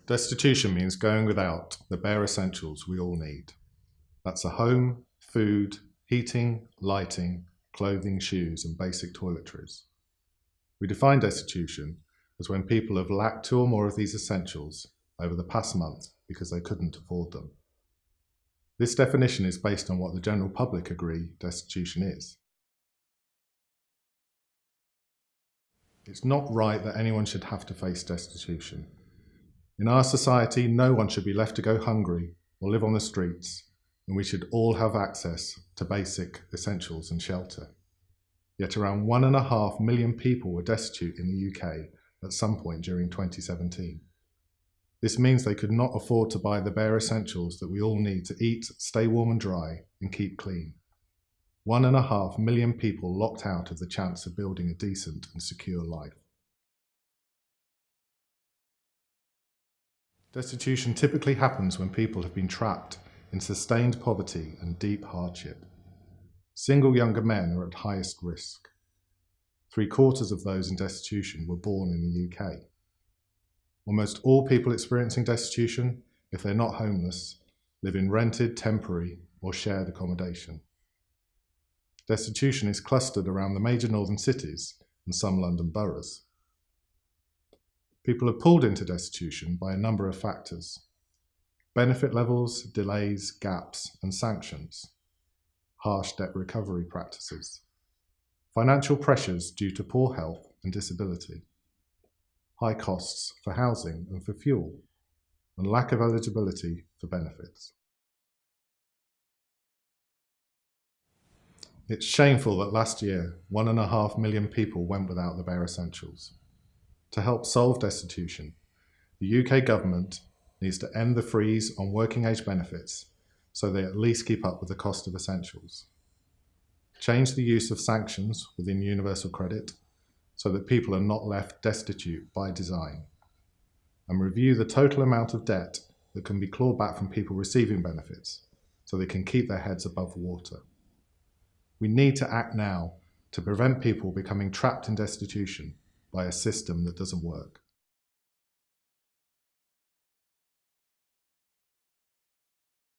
Destitution means going without the bare essentials we all need. That's a home, food, heating, lighting, clothing, shoes, and basic toiletries. We define destitution as when people have lacked two or more of these essentials over the past month because they couldn't afford them. This definition is based on what the general public agree destitution is. It's not right that anyone should have to face destitution. In our society, no one should be left to go hungry or live on the streets, and we should all have access to basic essentials and shelter. Yet around 1.5 million people were destitute in the UK at some point during 2017. This means they could not afford to buy the bare essentials that we all need to eat, stay warm and dry, and keep clean. 1.5 million people locked out of the chance of building a decent and secure life. Destitution typically happens when people have been trapped in sustained poverty and deep hardship. Single younger men are at highest risk. 3/4 of those in destitution were born in the UK. Almost all people experiencing destitution, if they're not homeless, live in rented, temporary, or shared accommodation. Destitution is clustered around the major northern cities and some London boroughs. People are pulled into destitution by a number of factors: benefit levels, delays, gaps, and sanctions, harsh debt recovery practices, financial pressures due to poor health and disability, high costs for housing and for fuel, and lack of eligibility for benefits. It's shameful that last year 1.5 million people went without the bare essentials. To help solve destitution, the UK government needs to end the freeze on working age benefits so they at least keep up with the cost of essentials. Change the use of sanctions within universal credit so that people are not left destitute by design. And review the total amount of debt that can be clawed back from people receiving benefits so they can keep their heads above water. We need to act now to prevent people becoming trapped in destitution by a system that doesn't work.